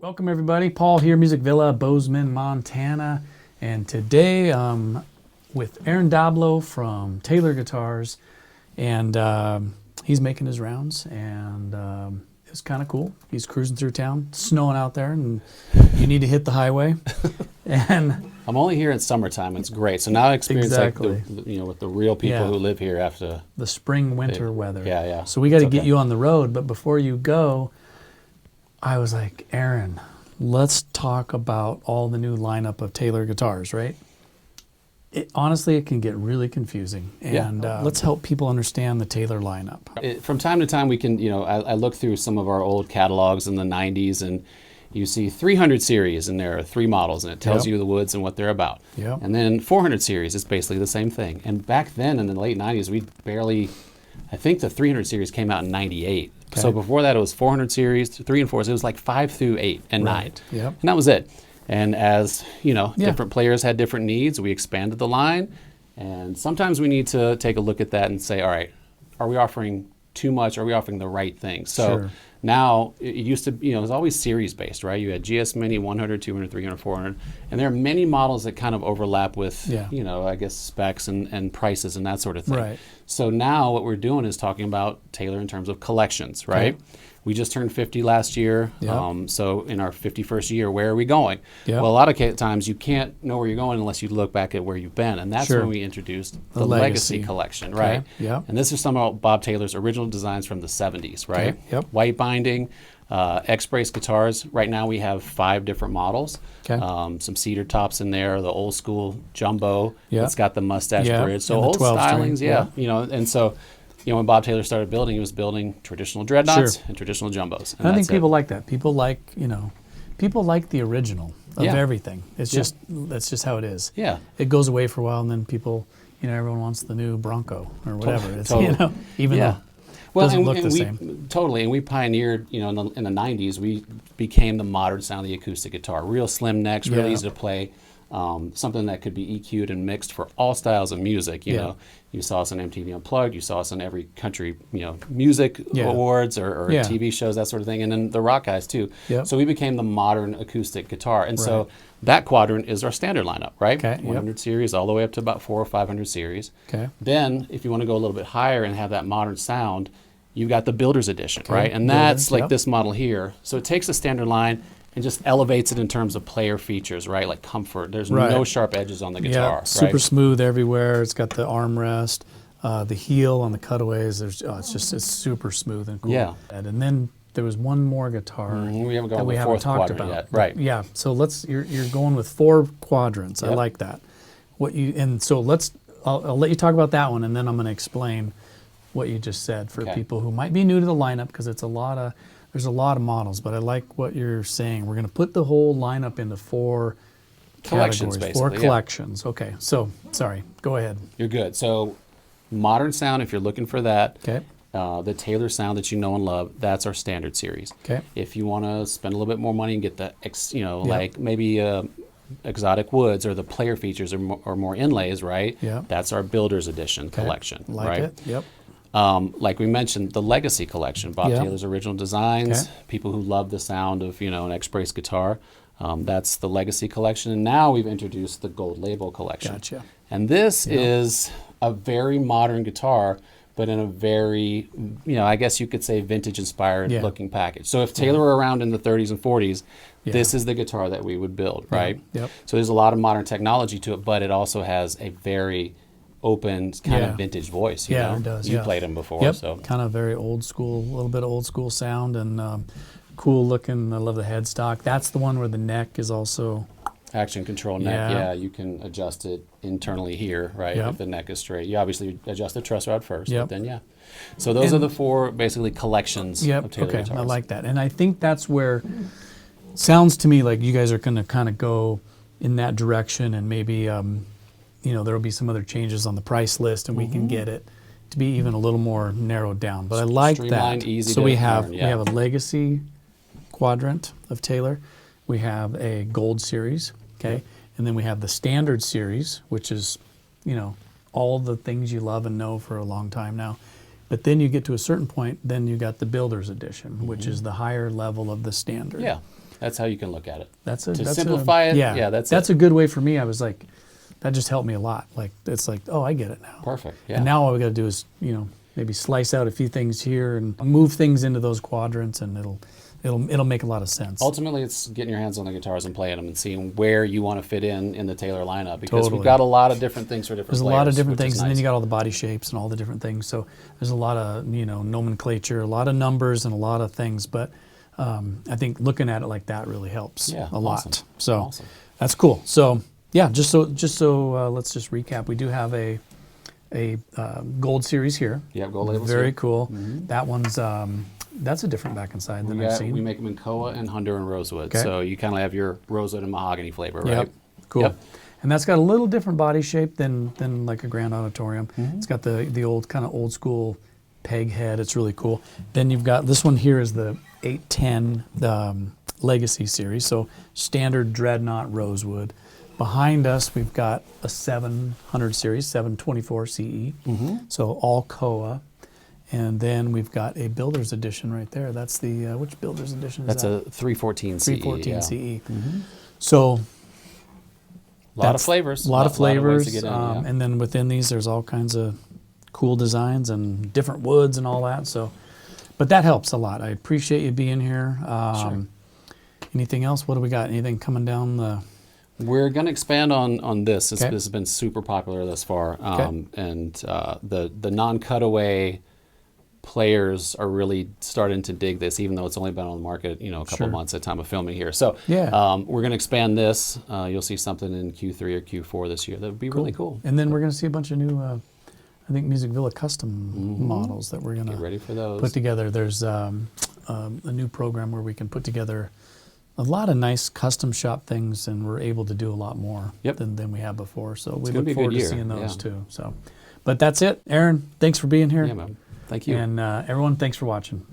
Welcome everybody, Paul here, Music Villa, Bozeman, Montana, and today with Aaron Dablo from Taylor Guitars, and he's making his rounds, and it's kind of cool. He's cruising through town, snowing out there, and you need to hit the highway. And I'm only here in summertime. It's great. So now I experience exactly. like with the real people who live here after the spring winter weather. Yeah. So we got to get you on the road, but before you go, I was like, Aaron, let's talk about all the new lineup of Taylor guitars, right? Honestly, it can get really confusing, and let's help people understand the Taylor lineup. From time to time, we can, I look through some of our old catalogs in the 90s, and you see 300 series, and there are 3 models, and it tells you the woods and what they're about. And then 400 series, it's basically the same thing. And back then, in the late 90s, we barely, I think the 300 series came out in 98. So before that, it was 400 series, 3 and 4s. It was like 5 through 8 and 9. And that was it. And as, different players had different needs, we expanded the line. And sometimes we need to take a look at that and say, all right, are we offering too much? Are we offering the right thing? So now, it used to, it was always series based, right? You had GS Mini 100, 200, 300, 400. And there are many models that kind of overlap with, I guess, specs and prices and that sort of thing. So now what we're doing is talking about Taylor in terms of collections, right? We just turned 50 last year. So in our 51st year, where are we going? Well, a lot of times you can't know where you're going unless you look back at where you've been. And that's when we introduced the Legacy Collection, right? And this is some of Bob Taylor's original designs from the 70s, right? White binding, X-Brace guitars. Right now we have 5 different models. Some cedar tops in there, the old school jumbo. It's got the mustache bridge. So old stylings, and so when Bob Taylor started building, he was building traditional dreadnoughts and traditional jumbos. And I think people like that. People like, people like the original of everything. It's just, that's just how it is. It goes away for a while, and then people, everyone wants the new Bronco or whatever. It's, even though it doesn't look the same. Totally, and we pioneered, in the 90s, we became the modern sound of the acoustic guitar. Real slim necks, really easy to play. Something that could be EQ'd and mixed for all styles of music. You saw us on MTV Unplugged. You saw us on every country, music awards or TV shows, that sort of thing. And then the rock guys too. So we became the modern acoustic guitar. And so that quadrant is our standard lineup, right? 100 series all the way up to about 400 or 500 series. Then if you want to go a little bit higher and have that modern sound, you've got the Builder's Edition, right? And that's like this model here. So it takes a standard line and just elevates it in terms of player features, right? Like comfort. There's no sharp edges on the guitar. Super smooth everywhere. It's got the armrest, the heel on the cutaways. It's super smooth and cool. And then there was one more guitar we haven't that we haven't talked about yet. So you're going with 4 quadrants. I like that. I'll let you talk about that one, and then I'm going to explain what you just said for people who might be new to the lineup, because there's a lot of models, but I like what you're saying. We're going to put the whole lineup into 4 collections, categories, 4 collections. Okay, so sorry, go ahead. You're good. So modern sound, if you're looking for that, the Taylor sound that you know and love, that's our standard series. If you want to spend a little bit more money and get the, like maybe exotic woods or the player features or more inlays, right? That's our Builder's Edition collection, right? Like we mentioned, the Legacy Collection, Bob Taylor's original designs, people who love the sound of, an X-Brace guitar. That's the Legacy Collection. And now we've introduced the Gold Label Collection. And this is a very modern guitar, but in a very, I guess you could say vintage-inspired looking package. So if Taylor were around in the 30s and 40s, this is the guitar that we would build, right? So there's a lot of modern technology to it, but it also has a very open kind of vintage voice. It does. You played them before, so kind of very old school, a little bit of old school sound, and cool looking. I love the headstock. That's the one where the neck is also action control neck. You can adjust it internally here, right? If the neck is straight, you obviously adjust the truss rod first, but then So those are the 4 basically collections of Taylor guitars. I like that, and I think that's where sounds to me like you guys are going to kind of go in that direction, and maybe there will be some other changes on the price list, and we can get it to be even a little more narrowed down. But I like that. Easy so to we have learn, we have a Legacy quadrant of Taylor. We have a Gold series, and then we have the Standard series, which is, all the things you love and know for a long time now. But then you get to a certain point, then you got the Builder's Edition, which is the higher level of the Standard. That's how you can look at it. To simplify it. Yeah, Yeah, that's a good way for me. I was like, that just helped me a lot. Like it's like, oh, I get it now. Perfect. Yeah. And now all we got to do is, maybe slice out a few things here and move things into those quadrants, and it'll make a lot of sense. Ultimately, it's getting your hands on the guitars and playing them and seeing where you want to fit in the Taylor lineup, because Totally. we've got a lot of different things for different There's players. a lot of different which is things, and then nice. you got all the body shapes and all the different things. So there's a lot of nomenclature, a lot of numbers, and a lot of things. But I think looking at it like that really helps a lot. Awesome. So Awesome. that's cool. So yeah, just so let's just recap. We do have a gold series here. Yeah, gold labels. Very here. cool. That one's that's a different back and side than I've seen. We make them in Koa and Honduran and Rosewood. Okay. So you kind of have your rosewood and mahogany flavor, right? Yep. Cool. Yep. And that's got a little different body shape than like a Grand Auditorium. It's got the old kind of old school peg head. It's really cool. Then you've got this one here is the 810 Legacy series. So standard Dreadnought Rosewood. Behind us we've got a 700 series, 724 CE. So all Koa. And then we've got a Builder's Edition right there. That's the, which Builder's Edition is That's that? a 314 CE. 314 yeah. CE. So A lot of flavors. A lot of ways flavors. to get in, yeah. And then within these, there's all kinds of cool designs and different woods and all that. So, but that helps a lot. I appreciate you being here. Sure. Anything else? What do we got? Anything coming down the... We're going to expand on this. This Okay. has been super popular thus far. Okay. And the non-cutaway players are really starting to dig this, even though it's only been on the market, a couple Sure. months at the time of filming here. So Yeah. we're going to expand this. You'll see something in Q3 or Q4 this year. That would be really cool. And then we're going to see a bunch of new, I think, Music Villa custom models that we're going Get to ready for those. put together. There's a new program where we can put together a lot of nice custom shop things, and we're able to do a lot more than we have before. So we gonna look be a good forward to year, seeing those yeah. too. So, but that's it. Aaron, thanks for being here. Yeah, man. Thank you. And everyone, thanks for watching.